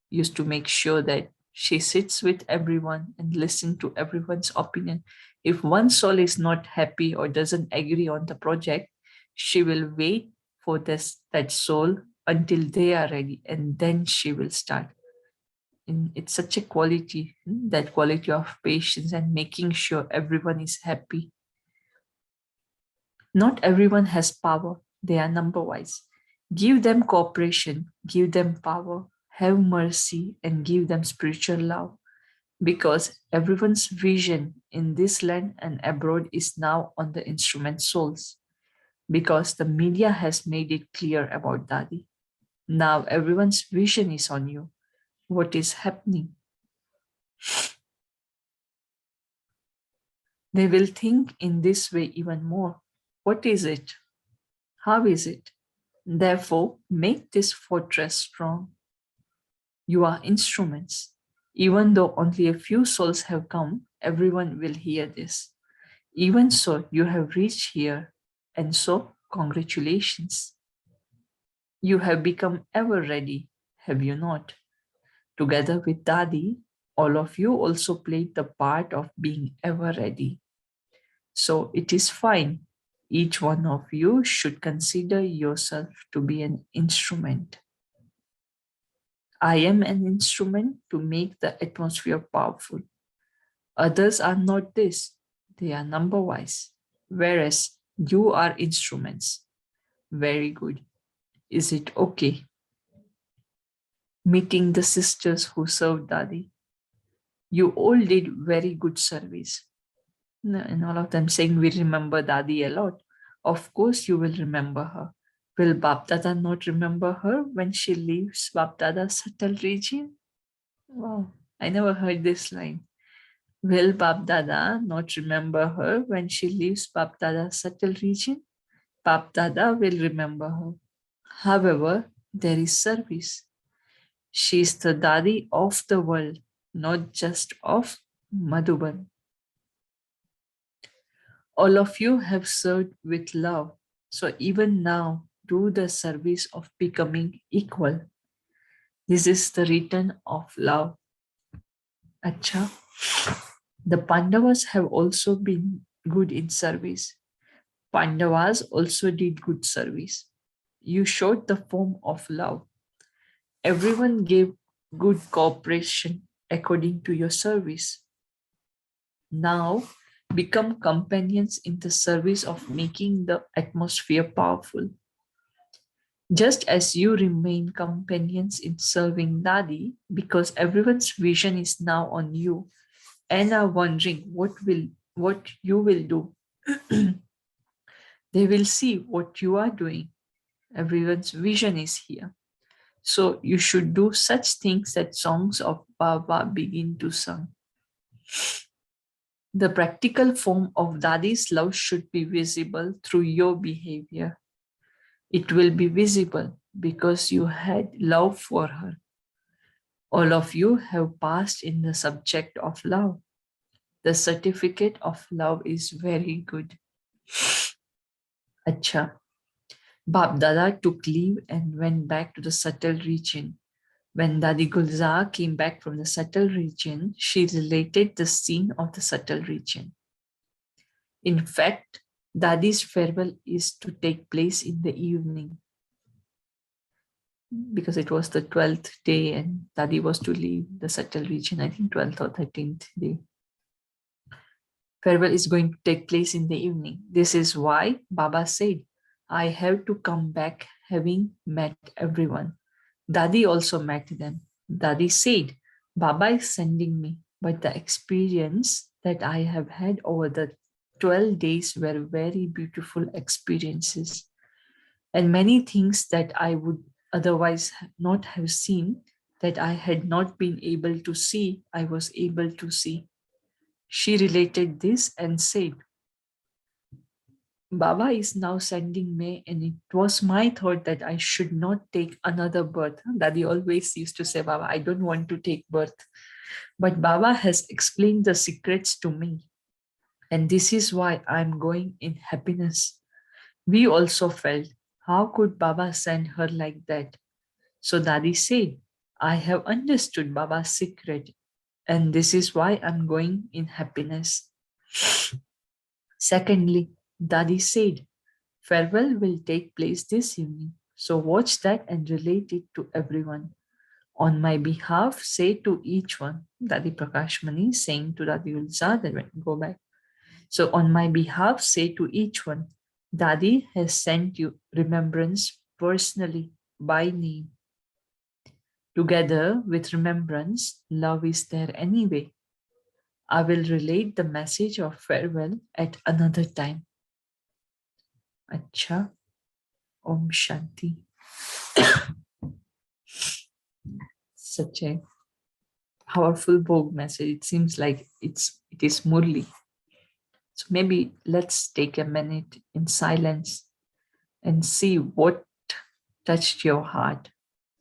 used to make sure that she sits with everyone and listen to everyone's opinion. If one soul is not happy or doesn't agree on the project, she will wait for that soul until they are ready, and then she will start. And it's such a quality, that quality of patience and making sure everyone is happy. Not everyone has power. They are number-wise. Give them cooperation, give them power, have mercy, and give them spiritual love. Because everyone's vision in this land and abroad is now on the instrument souls. Because the media has made it clear about Dadi. Now everyone's vision is on you. What is happening? They will think in this way even more. What is it? How is it? Therefore, make this fortress strong. You are instruments. Even though only a few souls have come, everyone will hear this. Even so, you have reached here, and so, congratulations. You have become ever ready, have you not? Together with Dadi, all of you also played the part of being ever ready. So it is fine. Each one of you should consider yourself to be an instrument. I am an instrument to make the atmosphere powerful. Others are not this. They are number-wise. Whereas you are instruments. Very good. Is it okay? Meeting the sisters who served Dadi. You all did very good service. And all of them saying, we remember Dadi a lot. Of course you will remember her. Will Bap Dada not remember her when she leaves Bap Dada's subtle region? Wow, I never heard this line. Will Bap Dada not remember her when she leaves Bap Dada's subtle region? Bap Dada will remember her. However, there is service. She is the Dadi of the world, not just of Madhuban. All of you have served with love. So even now, do the service of becoming equal. This is the return of love. Acha. The Pandavas have also been good in service. Pandavas also did good service. You showed the form of love. Everyone gave good cooperation according to your service. Now, become companions in the service of making the atmosphere powerful. Just as you remain companions in serving Dadi, because everyone's vision is now on you and are wondering what you will do. They will see what you are doing. Everyone's vision is here. So you should do such things that songs of Baba begin to sing. The practical form of Dadi's love should be visible through your behavior. It will be visible because you had love for her. All of you have passed in the subject of love. The certificate of love is very good. Acha. Bap Dada took leave and went back to the subtle region. When Dadi Gulzar came back from the subtle region, she related the scene of the subtle region. In fact, Dadi's farewell is to take place in the evening because it was the 12th day and Dadi was to leave the subtle region, I think 12th or 13th day. Farewell is going to take place in the evening. This is why Baba said, I have to come back having met everyone. Dadi also met them. Dadi said, Baba is sending me, but the experience that I have had over the 12 days were very beautiful experiences. And many things that I would otherwise not have seen, that I had not been able to see, I was able to see. She related this and said, Baba is now sending me, and it was my thought that I should not take another birth. Daddy always used to say, Baba, I don't want to take birth. But Baba has explained the secrets to me. And this is why I'm going in happiness. We also felt, how could Baba send her like that? So Daddy said, I have understood Baba's secret, and this is why I'm going in happiness. Secondly, Daddy said, farewell will take place this evening. So watch that and relate it to everyone. On my behalf, say to each one, Dadi Prakash Mani saying to Dadi Ulza, then go back. So on my behalf, say to each one, Dadi has sent you remembrance personally by name. Together with remembrance, love is there anyway. I will relate the message of farewell at another time. Acha, Om Shanti. Such a powerful bhog message. It seems like it is Murli. So maybe let's take a minute in silence and see what touched your heart.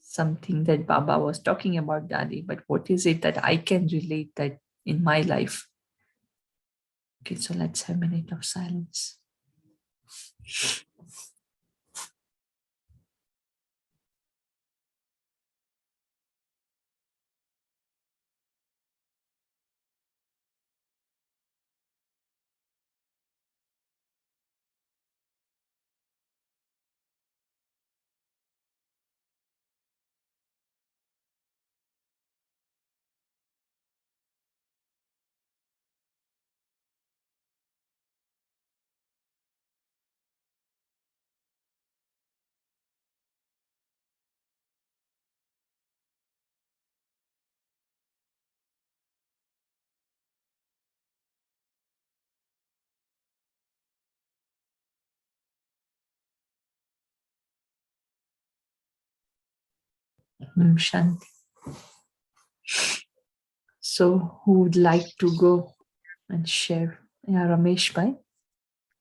Something that Baba was talking about, Daddy, but what is it that I can relate that in my life? Okay, so let's have a minute of silence. Shanti. So who would like to go and share? Yeah, Ramesh Bhai.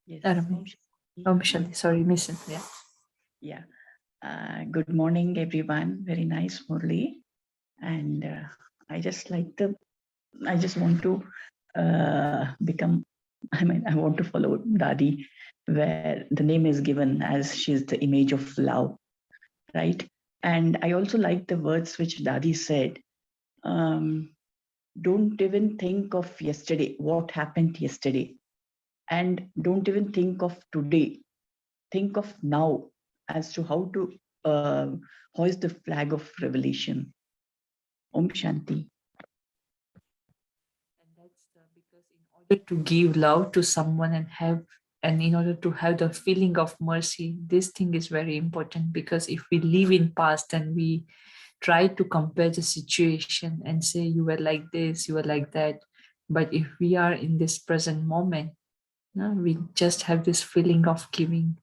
Yes. Ramesh. Shanti, sorry, missing. Yeah. Yeah. Good morning, everyone. Very nice, Murli. And I just want to I want to follow Dadi, where the name is given as she's the image of love, right? And I also like the words which Dadi said. Don't even think of yesterday, what happened yesterday. And don't even think of today. Think of now as to how to hoist the flag of revelation. Om Shanti. And that's because in order to give love to someone and in order to have the feeling of mercy, this thing is very important, because if we live in past and we try to compare the situation and say you were like this, you were like that, but if we are in this present moment, we just have this feeling of giving.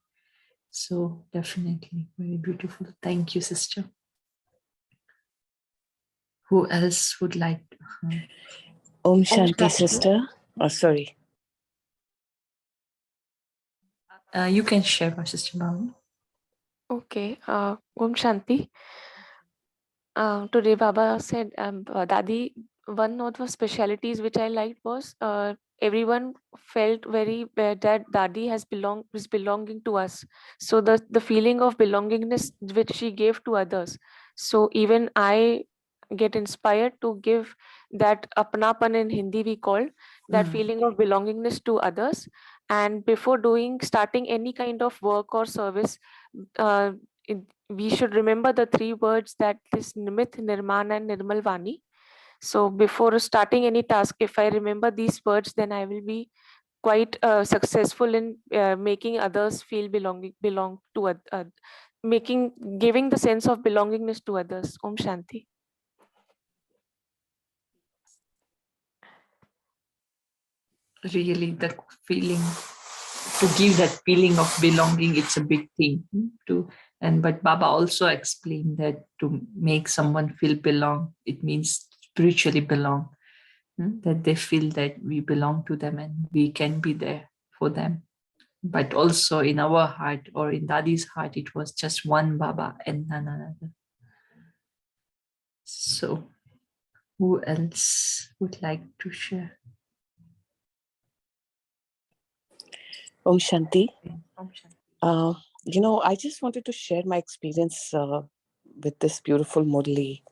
So definitely very beautiful. Thank you, sister. Who else would like to? Om Shanti, sister. Oh, sorry. You can share, my sister Bhavani. Okay. Om Shanti. Today Baba said, Dadi, one of the specialities which I liked was everyone felt very that Dadi is belonging to us. So the feeling of belongingness which she gave to others. So even I get inspired to give that apnapan in Hindi we call that feeling of belongingness to others. And before starting any kind of work or service, uh, we should remember the three words that is Nimit, Nirman, and Nirmal Vani. So before starting any task, if I remember these words, then I will be quite successful in making others feel belong to giving the sense of belongingness to others. Om Shanti. Really, the feeling, to give that feeling of belonging, it's a big thing but Baba also explained that to make someone feel belong, it means spiritually belong, that they feel that we belong to them and we can be there for them. but also in our heart or in Dadi's heart, it was just one Baba and none other. So who else would like to share? Om Shanti. Om Shanti. I just wanted to share my experience with this beautiful Murli.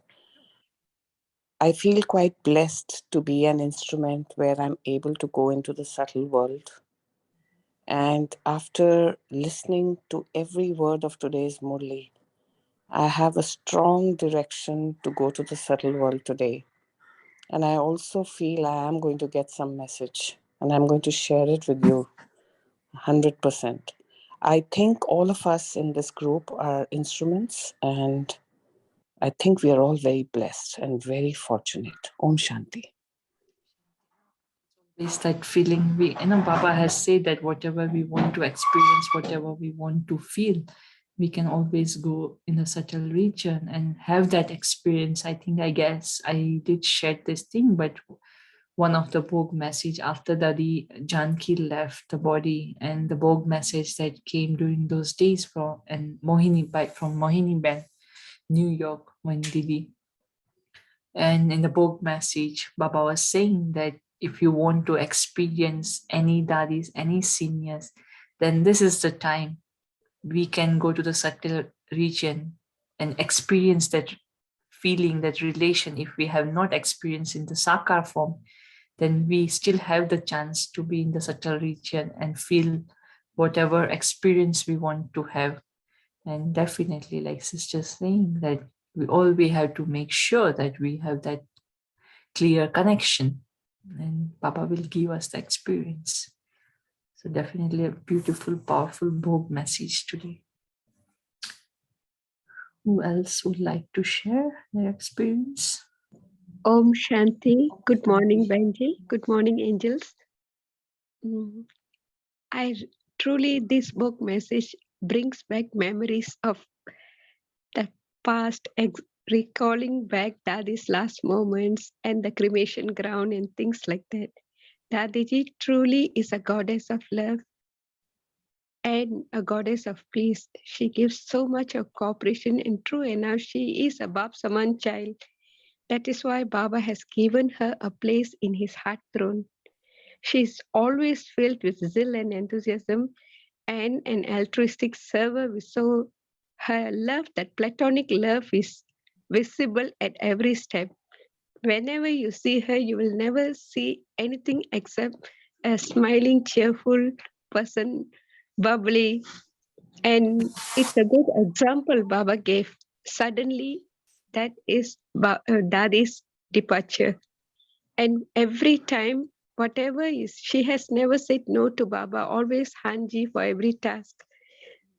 I feel quite blessed to be an instrument where I'm able to go into the subtle world. And after listening to every word of today's Murli, I have a strong direction to go to the subtle world today. And I also feel I am going to get some message and I'm going to share it with you 100%. I think all of us in this group are instruments, and I think we are all very blessed and very fortunate. Om Shanti. Is that feeling Baba has said that whatever we want to experience, whatever we want to feel, we can always go in a subtle region and have that experience. I guess I did share this thing, but one of the bhog message after Dadi Janki left the body, and the bhog message that came during those days from Mohini Ben, New York, when Didi. And in the bhog message, Baba was saying that if you want to experience any Dadis, any seniors, then this is the time we can go to the subtle region and experience that feeling, that relation. If we have not experienced in the Sakar form, then we still have the chance to be in the subtle region and feel whatever experience we want to have. And definitely, like sister saying, that we have to make sure that we have that clear connection, and Baba will give us the experience. So definitely a beautiful, powerful bhog message today. Who else would like to share their experience? Om Shanti. Good morning, Benji. Good morning, angels. Truly, this book message brings back memories of the past, recalling back Dadi's last moments and the cremation ground and things like that. Dadiji truly is a goddess of love and a goddess of peace. She gives so much of cooperation, and true enough, she is a Bab Saman child. That is why Baba has given her a place in his heart throne. She is always filled with zeal and enthusiasm and an altruistic server. So her love, that platonic love, is visible at every step. Whenever you see her, you will never see anything except a smiling, cheerful person, bubbly. And it's a good example Baba gave. Suddenly, that is Dadi's departure. And every time, whatever is, she has never said no to Baba, always Hanji for every task.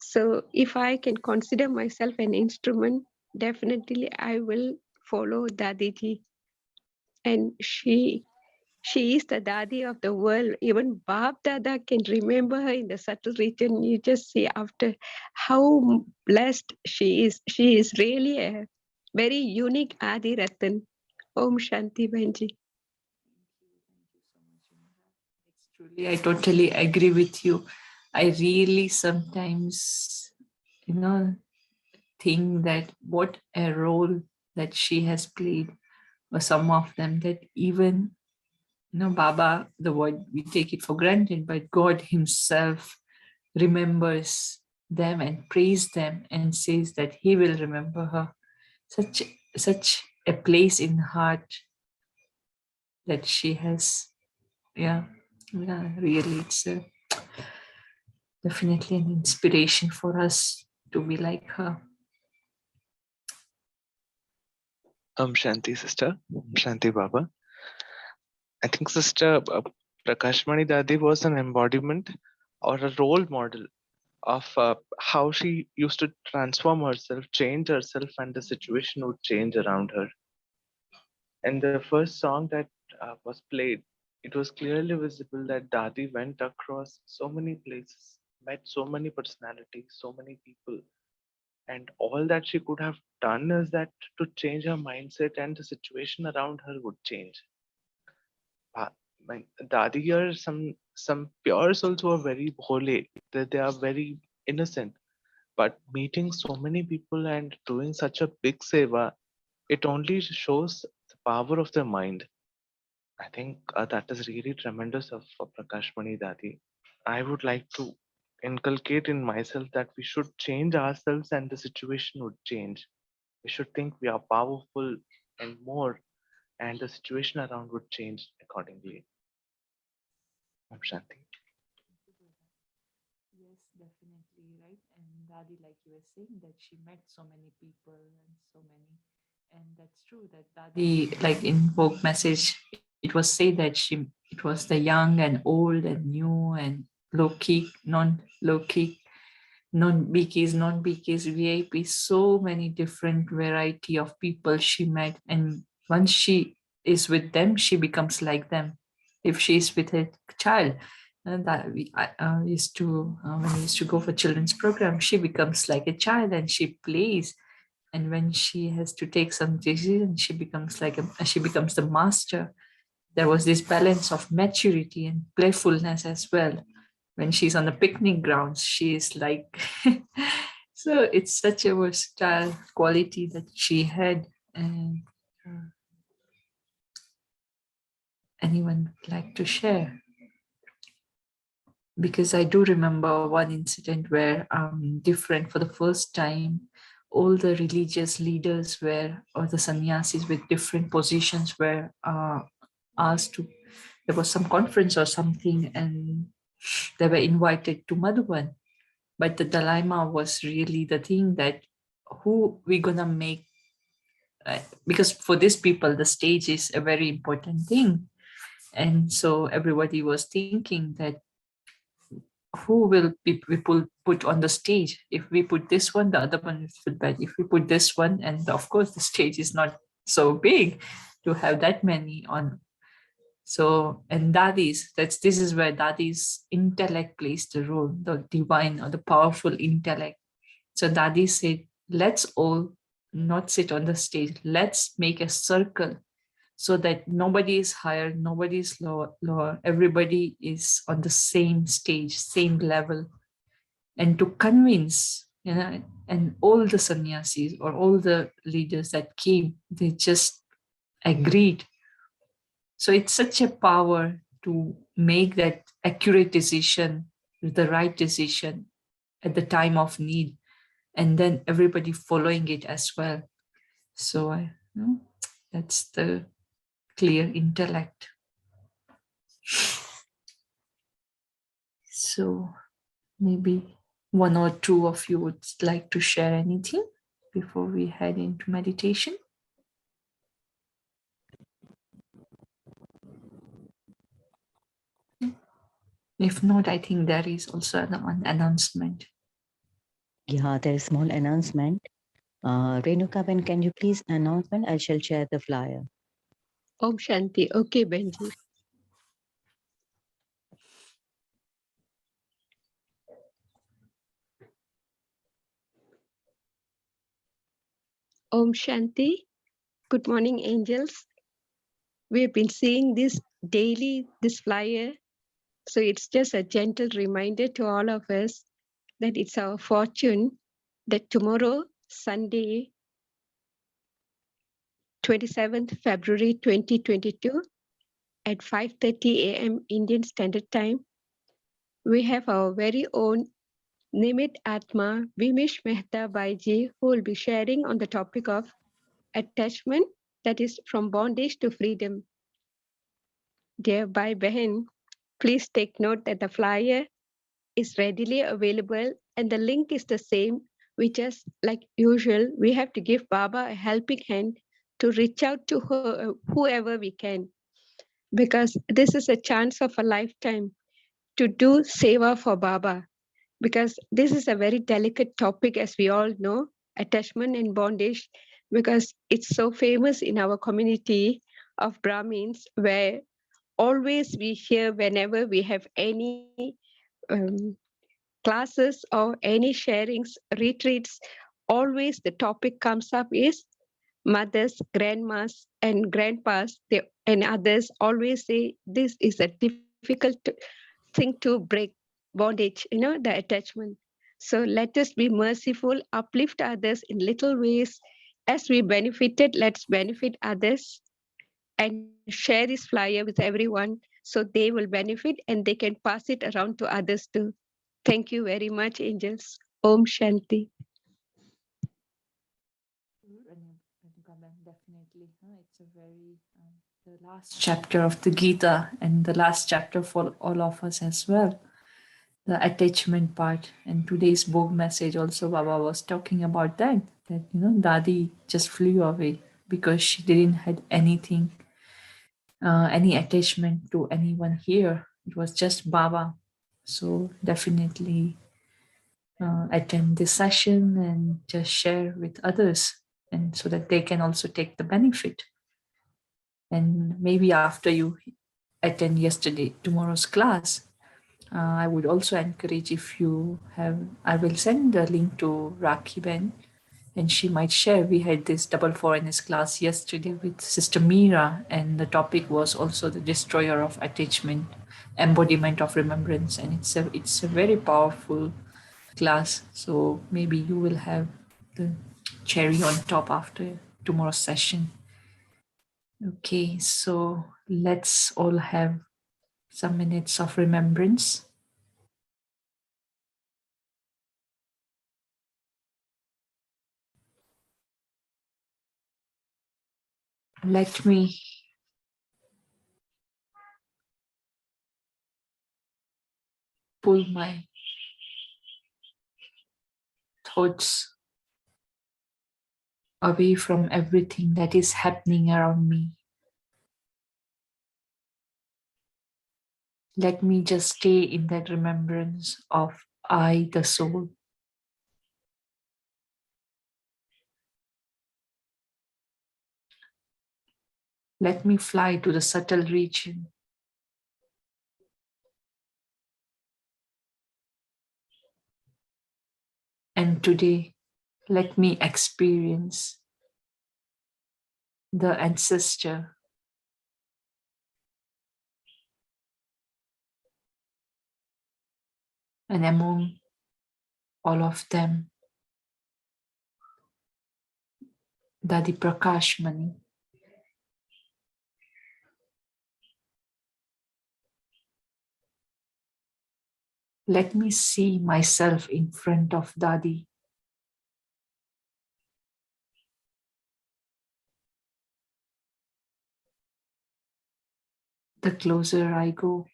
So if I can consider myself an instrument, definitely I will follow Dadiji. And she is the Dadi of the world. Even Bab Dada can remember her in the subtle region. You just see after how blessed she is. She is really a very unique Adi Ratan. Om Shanti Benji. Truly, I totally agree with you. I really sometimes, think that what a role that she has played, or some of them, that even, Baba, the word, we take it for granted, but God himself remembers them and praise them and says that he will remember her. Such a place in heart that she has. Yeah, really, it's definitely an inspiration for us to be like her. Shanti sister, Shanti Baba. I think sister Prakashmani Dadi was an embodiment or a role model of how she used to transform herself, change herself, and the situation would change around her. And the first song that was played, it was clearly visible that Dadi went across so many places, met so many personalities, so many people. And all that she could have done is that to change her mindset, and the situation around her would change. Dadi here some pure souls who are very holy, that they are very innocent. But meeting so many people and doing such a big seva, it only shows the power of their mind. I think that is really tremendous of Prakashmani Dadi. I would like to inculcate in myself that we should change ourselves and the situation would change. We should think we are powerful and more, and the situation around would change accordingly. Om Shanti. Yes, definitely, right? And Dadi, like you were saying, that she met so many people and so many, and that's true that Dadi, like in Vogue message, it was said that it was the young and old and new and low key, non-low key, non-BKs, non-BKs, VIPs, so many different variety of people she met. And once she is with them, she becomes like them. If she is with a child, and that I used to when we used to go for children's program, she becomes like a child and she plays. And when she has to take some decision, she becomes she becomes the master. There was this balance of maturity and playfulness as well. When she's on the picnic grounds, she is like so it's such a versatile quality that she had. And anyone would like to share? Because I do remember one incident where different for the first time, all the religious leaders were, or the sannyasis with different positions were asked to, there was some conference or something, and they were invited to Madhuban. But the dilemma was really the thing that who we gonna make, because for these people, the stage is a very important thing. And so everybody was thinking that who will we put on the stage? If we put this one, the other one will fit bad. If we put this one, and of course the stage is not so big to have that many on. So, and this is where Dadi's intellect plays the role, the divine or the powerful intellect. So Dadi said, let's all not sit on the stage. Let's make a circle so that nobody is higher, nobody is lower. Everybody is on the same stage, same level. And to convince, and all the sannyasis or all the leaders that came, they just agreed. So it's such a power to make that accurate decision, the right decision at the time of need, and then everybody following it as well. So that's the clear intellect. So maybe one or two of you would like to share anything before we head into meditation. If not, I think there is also an announcement. Yeah, there is a small announcement. Renuka, Ben, can you please announce when I shall share the flyer? Om Shanti. Okay, Benji. Om Shanti. Good morning, angels. We've been seeing this daily, this flyer. So it's just a gentle reminder to all of us that it's our fortune that tomorrow, Sunday, 27th February 2022, at 5:30 a.m. Indian Standard Time, we have our very own Nimit Atma Vimish Mehta Baiji, who will be sharing on the topic of attachment, that is from bondage to freedom. Dear Bhai Behan, please take note that the flyer is readily available and the link is the same. We just, like usual, we have to give Baba a helping hand to reach out to whoever we can, because this is a chance of a lifetime to do seva for Baba, because this is a very delicate topic, as we all know, attachment and bondage, because it's so famous in our community of Brahmins, where always we hear whenever we have any classes or any sharings, retreats, always the topic comes up is mothers, grandmas, and grandpas, and others always say this is a difficult thing to break bondage, the attachment. So let us be merciful, uplift others in little ways. As we benefited, let's benefit others and share this flyer with everyone so they will benefit and they can pass it around to others too. Thank you very much, angels. Om Shanti. Definitely. It's a very the last chapter of the Gita and the last chapter for all of us as well. The attachment part. And today's bhog message also Baba was talking about that Dadi just flew away because she didn't had anything, any attachment to anyone here. It was just Baba. So definitely attend this session and just share with others, and so that they can also take the benefit. And maybe after you attend tomorrow's class, I would also encourage, if you have, I will send the link to Rakhi Ben, and she might share. We had this double foreigners class yesterday with Sister Meera, and the topic was also the destroyer of attachment, embodiment of remembrance, and it's a very powerful class. So maybe you will have the cherry on top after tomorrow's session. Okay, so let's all have some minutes of remembrance. Let me pull my thoughts away from everything that is happening around me. Let me just stay in that remembrance of I, the soul. Let me fly to the subtle region. And today, let me experience the ancestor and among all of them, Dadi Prakashmani. Let me see myself in front of Dadi. The closer I go,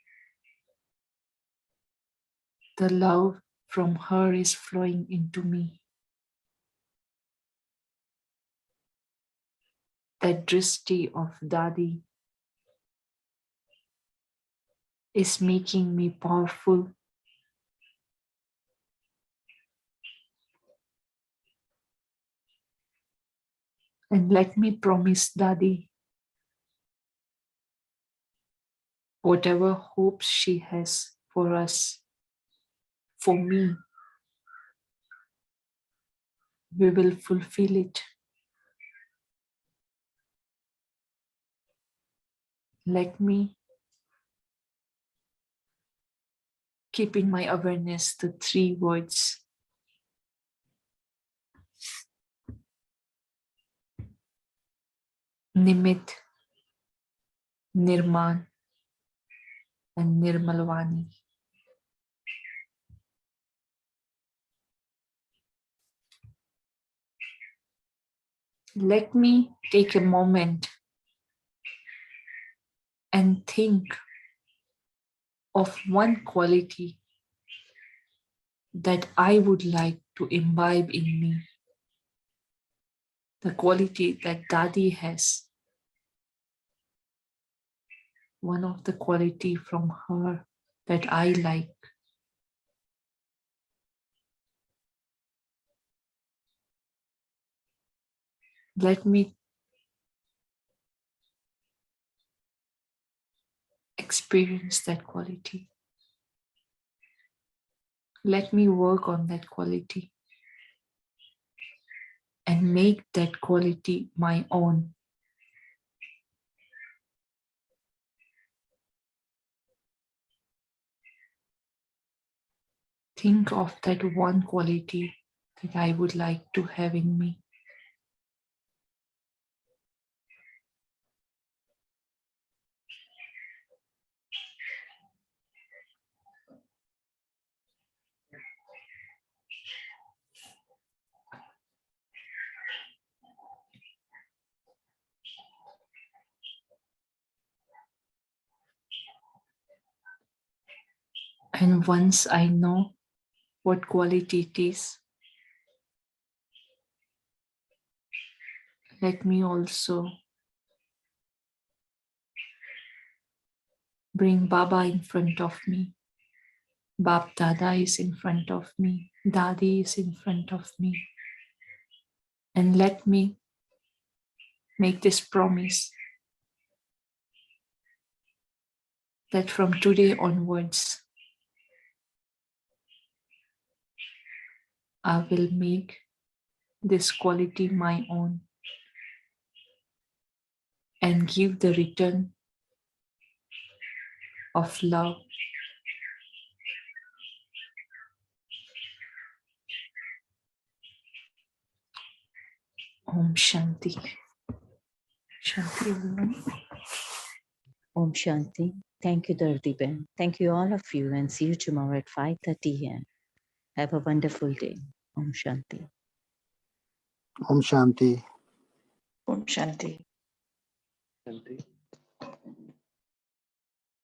the love from her is flowing into me. That drishti of Dadi is making me powerful. And let me promise Dadi, whatever hopes she has for us, for me, we will fulfill it. Let me keep in my awareness the three words: Nimit, Nirman, and Nirmalvani. Let me take a moment and think of one quality that I would like to imbibe in me. The quality that Dadi has. One of the quality from her that I like. Let me experience that quality. Let me work on that quality and make that quality my own. think of that one quality that I would like to have in me. And once I know what quality it is, let me also bring Baba in front of me. Bap Dada is in front of me. Dadi is in front of me. And let me make this promise that from today onwards, I will make this quality my own and give the return of love. Om Shanti. Shanti, everyone. Om Shanti. Thank you, Dardiben. Thank you, all of you, and see you tomorrow at 5:30 a.m. Have a wonderful day. Om Shanti. Om Shanti. Om Shanti. Shanti.